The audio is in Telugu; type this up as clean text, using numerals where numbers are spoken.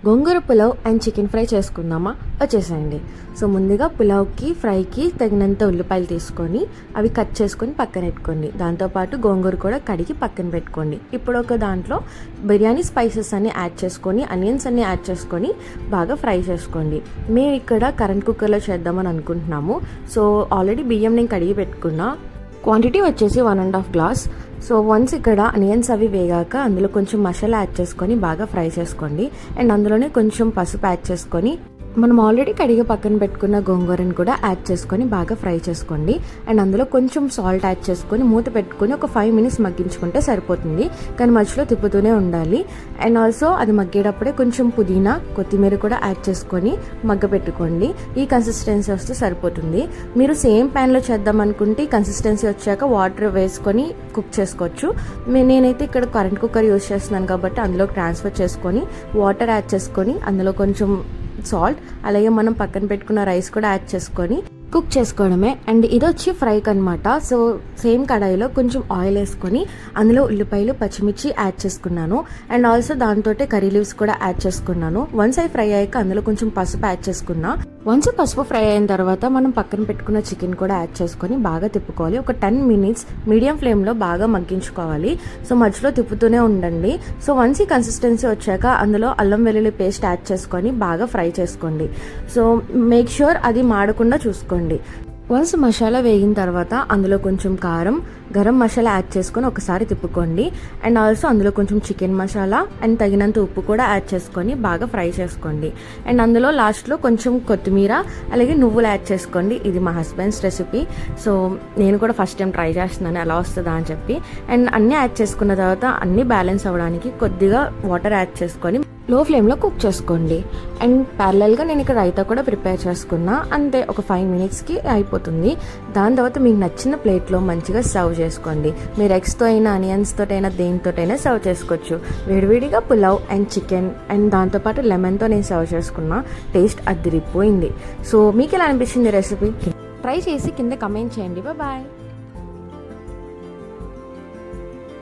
Gongura pulao and chicken fry చేసుకుందామా? వచ్చేసేయండి. సో ముందుగా పులావ్కి ఫ్రైకి తగినంత ఉల్లిపాయలు తీసుకొని అవి కట్ చేసుకొని పక్కన పెట్టుకోండి. దాంతోపాటు గోంగూర కూడా కడిగి పక్కన పెట్టుకోండి. ఇప్పుడు ఒక దాంట్లో బిర్యానీ స్పైసెస్ అన్ని యాడ్ చేసుకొని ఆనియన్స్ అన్ని యాడ్ చేసుకొని బాగా ఫ్రై చేసుకోండి. మేము ఇక్కడ కరెంట్ కుక్కర్లో చేద్దామని అనుకుంటున్నాము. సో ఆల్రెడీ బియ్యం నేను కడిగి పెట్టుకున్నా. క్వాంటిటీ వచ్చేసి 1.5 గ్లాస్. సో వన్స్ ఇక్కడ ఆనియన్స్ అవి వేగాక అందులో కొంచెం మసాలా యాడ్ చేసుకొని బాగా ఫ్రై చేసుకోండి. అండ్ అందులోనే కొంచెం పసుపు యాడ్ చేసుకొని మనం ఆల్రెడీ కడిగి పక్కన పెట్టుకున్న గోంగూరని కూడా యాడ్ చేసుకొని బాగా ఫ్రై చేసుకోండి. అండ్ అందులో కొంచెం సాల్ట్ యాడ్ చేసుకొని మూత పెట్టుకొని ఒక 5 minutes మగ్గించుకుంటే సరిపోతుంది. కానీ మధ్యలో తిప్పుతూనే ఉండాలి. అండ్ ఆల్సో అది మగ్గేటప్పుడే కొంచెం పుదీనా కొత్తిమీర కూడా యాడ్ చేసుకొని మగ్గ పెట్టుకోండి. ఈ కన్సిస్టెన్సీ వస్తే సరిపోతుంది. మీరు సేమ్ ప్యాన్లో చేద్దాం అనుకుంటే కన్సిస్టెన్సీ వచ్చాక వాటర్ వేసుకొని కుక్ చేసుకోవచ్చు. నేనైతే ఇక్కడ కరెంట్ కుక్కర్ యూజ్ చేస్తున్నాను కాబట్టి అందులో ట్రాన్స్ఫర్ చేసుకొని వాటర్ యాడ్ చేసుకొని అందులో కొంచెం సాల్ట్ అలాగే మనం పక్కన పెట్టుకున్న రైస్ కూడా యాడ్ చేసుకొని కుక్ చేసుకోవడమే. అండ్ ఇది వచ్చి ఫ్రైకి అనమాట. సో సేమ్ కడాయిలో కొంచెం ఆయిల్ వేసుకొని అందులో ఉల్లిపాయలు పచ్చిమిర్చి యాడ్ చేసుకున్నాను. అండ్ ఆల్సో దాంతో కర్రీ లీవ్స్ కూడా యాడ్ చేసుకున్నాను. వన్స్ అవి ఫ్రై అయ్యాక అందులో కొంచెం పసుపు యాడ్ చేసుకున్నా. వన్స్ పసుపు ఫ్రై అయిన తర్వాత మనం పక్కన పెట్టుకున్న చికెన్ కూడా యాడ్ చేసుకొని బాగా తిప్పుకోవాలి. ఒక 10 minutes మీడియం ఫ్లేమ్లో బాగా మగ్గించుకోవాలి. సో మధ్యలో తిప్పుతూనే ఉండండి. సో వన్స్ ఈ కన్సిస్టెన్సీ వచ్చాక అందులో అల్లం వెల్లుల్లి పేస్ట్ యాడ్ చేసుకొని బాగా ఫ్రై చేసుకోండి. సో మేక్ ష్యూర్ అది మాడకుండా చూసుకోండి. వన్స్ మసాలా వేగిన తర్వాత అందులో కొంచెం కారం గరం మసాలా యాడ్ చేసుకొని ఒకసారి తిప్పుకోండి. అండ్ ఆల్సో అందులో కొంచెం చికెన్ మసాలా అండ్ తగినంత ఉప్పు కూడా యాడ్ చేసుకొని బాగా ఫ్రై చేసుకోండి. అండ్ అందులో లాస్ట్లో కొంచెం కొత్తిమీర అలాగే నువ్వులు యాడ్ చేసుకోండి. ఇది మా హస్బెండ్స్ రెసిపీ. సో నేను కూడా ఫస్ట్ టైం ట్రై చేస్తున్నాను ఎలా వస్తుందా అని చెప్పి. అండ్ అన్నీ యాడ్ చేసుకున్న తర్వాత అన్నీ బ్యాలెన్స్ అవ్వడానికి కొద్దిగా వాటర్ యాడ్ చేసుకొని లో ఫ్లేమ్లో కుక్ చేసుకోండి. అండ్ ప్యారలల్గా నేను ఇక్కడ రైతా కూడా ప్రిపేర్ చేసుకున్నా. అంతే, ఒక 5 minutesకి అయిపోతుంది. దాని తర్వాత మీకు నచ్చిన ప్లేట్లో మంచిగా సర్వ్ చేసుకోండి. మీరు ఎగ్స్తో అయినా ఆనియన్స్తో అయినా దేనితోటైనా సర్వ్ చేసుకోవచ్చు. వేడివేడిగా పులావ్ అండ్ చికెన్ అండ్ దాంతోపాటు లెమన్తో నేను సర్వ్ చేసుకున్నా. టేస్ట్ అదిరిపోయింది. సో మీకు ఎలా అనిపించింది రెసిపీ? ట్రై చేసి కింద కమెంట్ చేయండి. బాయ్.